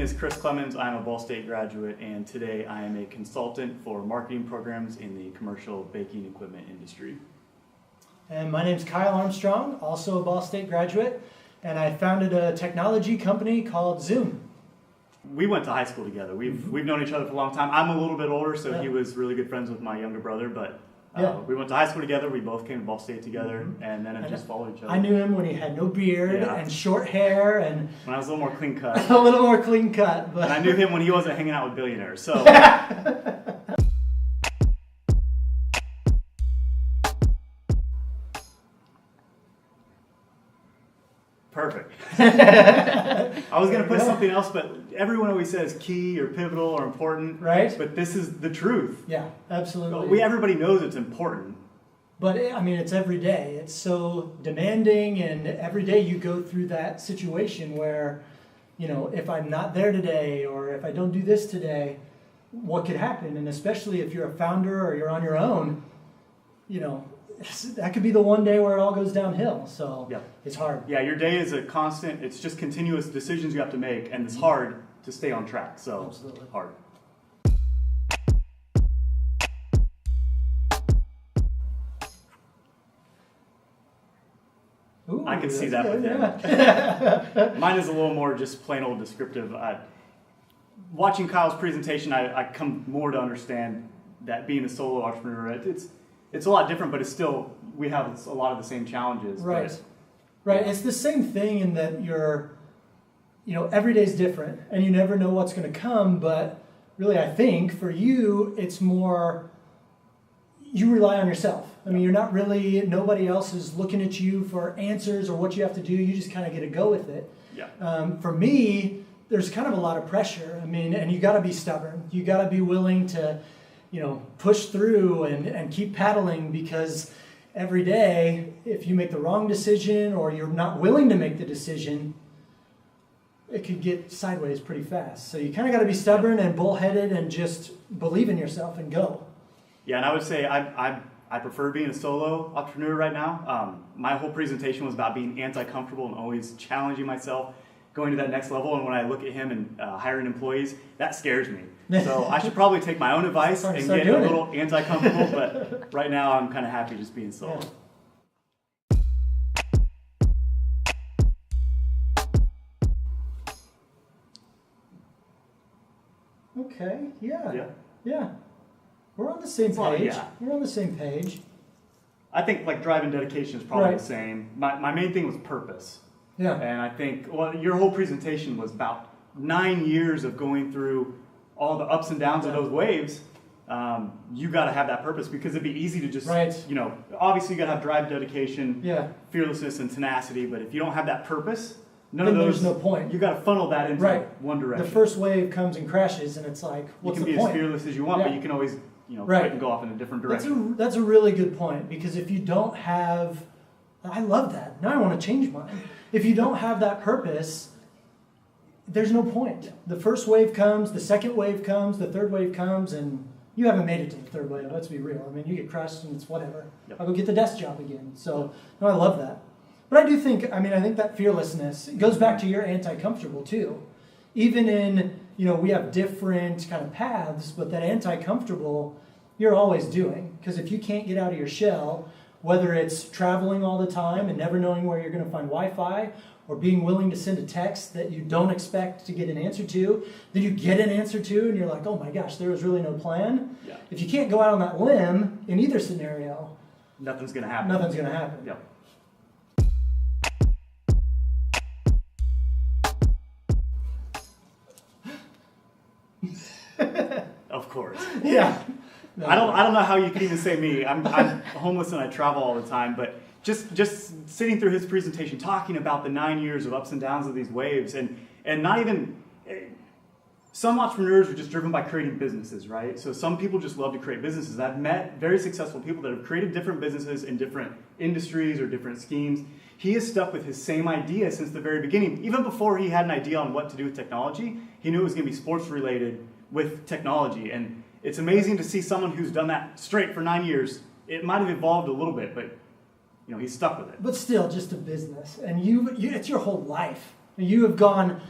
is Chris Clemens. I'm a Ball State graduate, and today I am a consultant for marketing programs in the commercial baking equipment industry. And my name's Kyle Armstrong, also a Ball State graduate, and I founded a technology company called Zoom. We went to high school together. We've known each other for a long time. I'm a little bit older, so Yeah. he was really good friends with my younger brother, but Yeah. we went to high school together. We both came to Ball State together, and then just followed each other. I knew him when he had no beard Yeah. and short hair and When I was a little more clean cut. a little more clean cut. But And I knew him when he wasn't hanging out with billionaires. So. Perfect. I was going to put something else, but everyone always says key or pivotal or important. Right. But this is the truth. Yeah, absolutely. Everybody knows it's important. But I mean, it's every day. It's so demanding, and every day you go through that situation where, you know, if I'm not there today or if I don't do this today, what could happen? And especially if you're a founder or you're on your own, you know, that could be the one day where it all goes downhill. So Yeah. It's hard. Yeah, your day is a constant. It's just continuous decisions you have to make, and it's hard to stay on track. So Absolutely. hard. Ooh, I can see that's that with good, him. yeah. Mine is a little more just plain old descriptive. Watching Kyle's presentation, I come more to understand that being a solo entrepreneur, it's a lot different, but it's still, we have a lot of the same challenges. Right. But, Right. yeah. It's the same thing in that every day's different and you never know what's going to come. But really, I think for you, it's more you rely on yourself. I mean, nobody else is looking at you for answers or what you have to do. You just kind of get to go with it. Yeah. For me, there's kind of a lot of pressure. I mean, and you got to be stubborn. You got to be willing to, push through and keep paddling, because every day, if you make the wrong decision or you're not willing to make the decision, it could get sideways pretty fast. So you kind of got to be stubborn and bullheaded and just believe in yourself and go. Yeah, and I would say I prefer being a solo entrepreneur right now. My whole presentation was about being anti-comfortable and always challenging myself, going to that next level. And when I look at him and hiring employees, that scares me. So I should probably take my own advice and get a little anti-comfortable. But right now, I'm kind of happy just being solo. Yeah. Okay. Yeah. Yeah. We're on the same page. Well, yeah. We're on the same page. I think like drive and dedication is probably Right. the same. My main thing was purpose. Yeah. And I think, your whole presentation was about 9 years of going through all the ups and downs of those waves. You got to have that purpose, because it'd be easy to just, Right. Obviously you got to have drive, dedication, Yeah. fearlessness, and tenacity. But if you don't have that purpose, none Then of those. there's no point. You got to funnel that into Right. one direction. The first wave comes and crashes, and it's like, you what's can the be point? as fearless as you want, Yeah. but you can always, Right. quit and go off in a different direction. That's a really good point, because if you don't have, I love that. Now I want to change mine. If you don't have that purpose, there's no point. The first wave comes, the second wave comes, the third wave comes, and you haven't made it to the third wave. Let's be real. I mean, you get crushed and it's whatever. Yep. I'll go get the desk job again. So, no, I love that. But I do think, I think that fearlessness, it goes back to your anti-comfortable too. Even in, we have different kind of paths, but that anti-comfortable, you're always doing. Because if you can't get out of your shell, whether it's traveling all the time and never knowing where you're going to find Wi-Fi, or being willing to send a text that you don't expect to get an answer to, then you get an answer to, and you're like, oh my gosh, there was really no plan. Yeah. If you can't go out on that limb in either scenario, Nothing's going to happen. nothing's going to happen. Yep. Of course. Yeah. No. I don't know how you can even say me. I'm homeless and I travel all the time, but just sitting through his presentation, talking about the 9 years of ups and downs of these waves, and not even, some entrepreneurs are just driven by creating businesses, right? So some people just love to create businesses. I've met very successful people that have created different businesses in different industries or different schemes. He has stuck with his same idea since the very beginning. Even before he had an idea on what to do with technology, he knew it was going to be sports related with technology. And it's amazing to see someone who's done that straight for 9 years. It might have evolved a little bit, but he's stuck with it. But still, just a business. And it's your whole life. You have gone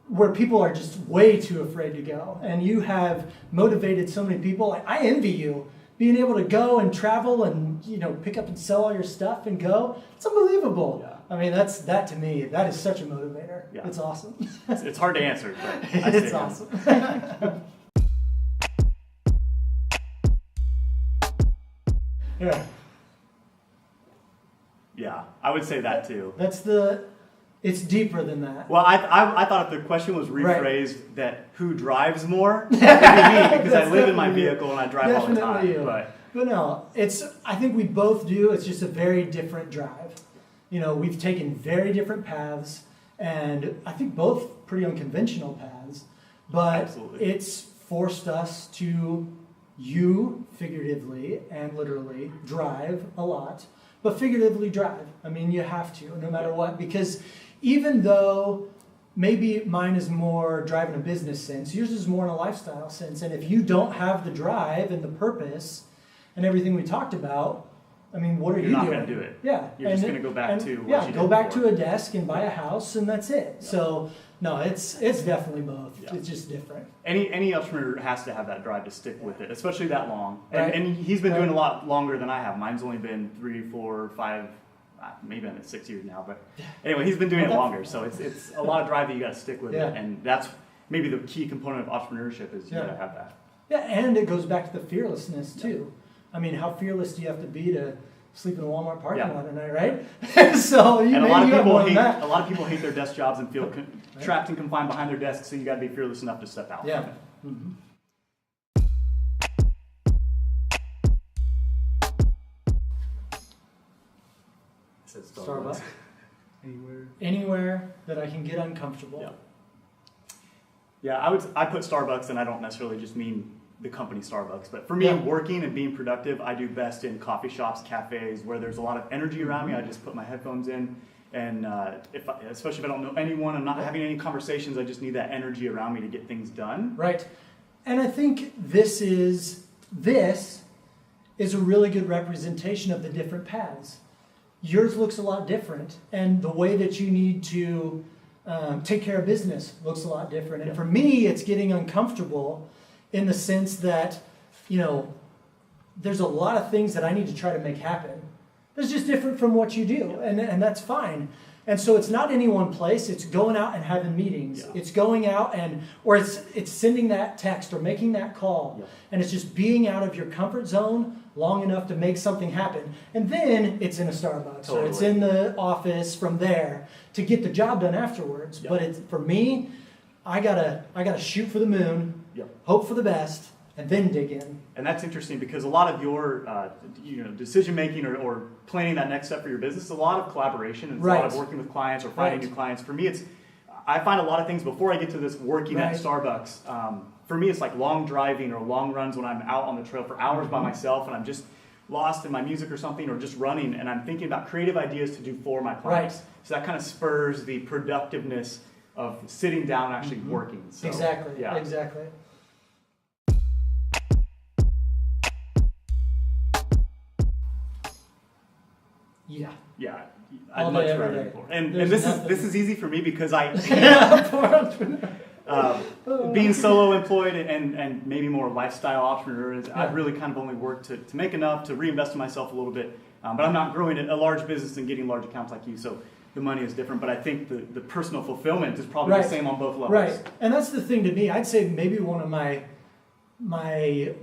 where people are just way too afraid to go. And you have motivated so many people. Like, I envy you being able to go and travel and, you know, pick up and sell all your stuff and go. It's unbelievable. Yeah. I mean, that to me, that is such a motivator. Yeah. It's awesome. It's hard to answer, but it's awesome. Yeah. Yeah, I would say that too. It's deeper than that. Well, I thought if the question was rephrased that who drives more, it would be me, because I live in my vehicle and I drive all the time. You. But no, I think we both do. It's just a very different drive. You know, we've taken very different paths, and I think both pretty unconventional paths, but Absolutely. It's forced us to, you figuratively and literally, drive a lot, but figuratively drive. I mean, you have to, no matter what, because even though maybe mine is more driving a business sense, yours is more in a lifestyle sense, and if you don't have the drive and the purpose and everything we talked about, I mean, what are you doing? You're not going to do it. Yeah. You're just going to go back to what you did go back before. to a desk and buy a house, and that's it. Yeah. So, no, it's definitely both. Yeah. It's just different. Any entrepreneur has to have that drive to stick with it, especially that long. Right. And he's been doing a lot longer than I have. Mine's only been 3, 4, 5, maybe I'm at 6 years now. But anyway, he's been doing it longer. So it's a lot of drive that you got to stick with it. And that's maybe the key component of entrepreneurship is you got to have that. Yeah, and it goes back to the fearlessness, too. I mean, how fearless do you have to be to sleep in a Walmart parking lot at night, right? So a lot of people hate their desk jobs and feel trapped and confined behind their desk. So you got to be fearless enough to step out. Yeah. Mm-hmm. It says Starbucks. Anywhere that I can get uncomfortable. Yeah. Yeah, I put Starbucks, and I don't necessarily just mean the company Starbucks, but for me, working and being productive, I do best in coffee shops, cafes, where there's a lot of energy around me. I just put my headphones in, and especially if I don't know anyone, I'm not having any conversations, I just need that energy around me to get things done. Right. And I think this is a really good representation of the different paths. Yours looks a lot different, and the way that you need to take care of business looks a lot different. And for me, it's getting uncomfortable in the sense that, you know, there's a lot of things that I need to try to make happen. That's just different from what you do, and that's fine. And so it's not any one place. It's going out and having meetings. Yeah. It's going out or it's sending that text or making that call. Yeah. And it's just being out of your comfort zone long enough to make something happen. And then it's in a Starbucks or it's in the office from there to get the job done afterwards. Yeah. But for me, I gotta shoot for the moon, hope for the best, and then dig in. And that's interesting because a lot of your decision making or planning that next step for your business is a lot of collaboration and it's a lot of working with clients or finding new clients. For me, I find a lot of things before I get to this working at Starbucks. For me, it's like long driving or long runs when I'm out on the trail for hours by myself and I'm just lost in my music or something or just running and I'm thinking about creative ideas to do for my clients. Right. So that kind of spurs the productiveness of sitting down and actually working. So, exactly. Yeah. I'd much rather before. And this is easy for me because being solo employed and maybe more lifestyle entrepreneur, I've really kind of only worked to make enough to reinvest in myself a little bit. But I'm not growing a large business and getting large accounts like you. So the money is different, but I think the personal fulfillment is probably the same on both levels. Right, and that's the thing to me. I'd say maybe one of my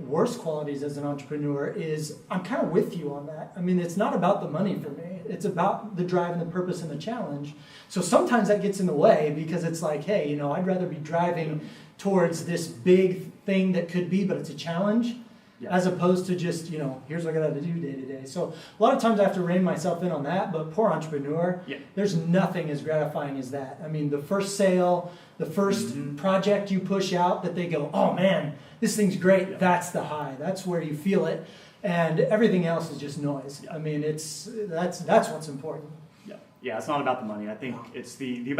worst qualities as an entrepreneur is I'm kind of with you on that. I mean, it's not about the money for me. It's about the drive and the purpose and the challenge. So sometimes that gets in the way because it's like, hey, I'd rather be driving towards this big thing that could be, but it's a challenge. Yeah. As opposed to just, here's what I got to do day to day. So a lot of times I have to rein myself in on that, but poor entrepreneur, there's nothing as gratifying as that. I mean, the first sale, the first project you push out that they go, oh man, this thing's great. That's the high. That's where you feel it. And everything else is just noise. I mean, that's what's important. Yeah, it's not about the money. I think it's the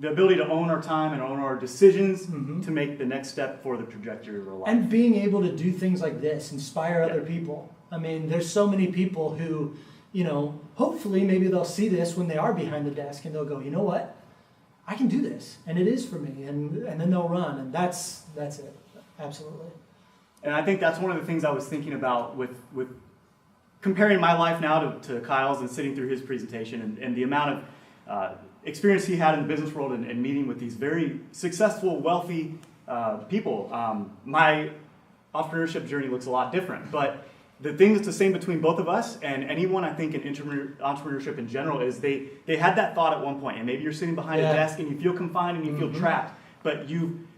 ability to own our time and own our decisions to make the next step for the trajectory of our life. And being able to do things like this, inspire other people. I mean, there's so many people who, hopefully maybe they'll see this when they are behind the desk and they'll go, you know what? I can do this, and it is for me, and then they'll run, and that's it. Absolutely. And I think that's one of the things I was thinking about with comparing my life now to Kyle's and sitting through his presentation and the amount of experience he had in the business world and meeting with these very successful, wealthy people. My entrepreneurship journey looks a lot different, but the thing that's the same between both of us and anyone I think in entrepreneurship in general is they had that thought at one point, and maybe you're sitting behind a desk and you feel confined and you feel trapped, but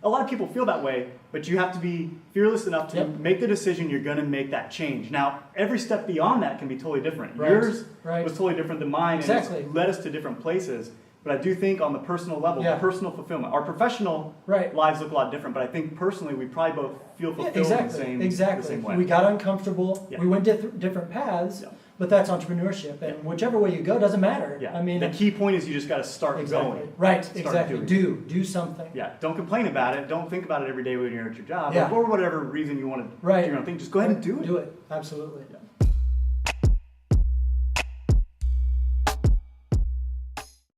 a lot of people feel that way, but you have to be fearless enough to make the decision you're going to make that change. Now, every step beyond that can be totally different. Yours was totally different than mine, and it's led us to different places. But I do think on the personal level, personal fulfillment. Our professional lives look a lot different, but I think personally we probably both feel fulfilled in the same way. We got uncomfortable. We went different paths, but that's entrepreneurship. And whichever way you go doesn't matter. I mean, the key point is you just got to start going. Right, exactly. Do something. Yeah, don't complain about it. Don't think about it every day when you're at your job. Or for whatever reason you want to do your own thing. Just go ahead and do it. Do it, absolutely. Yeah.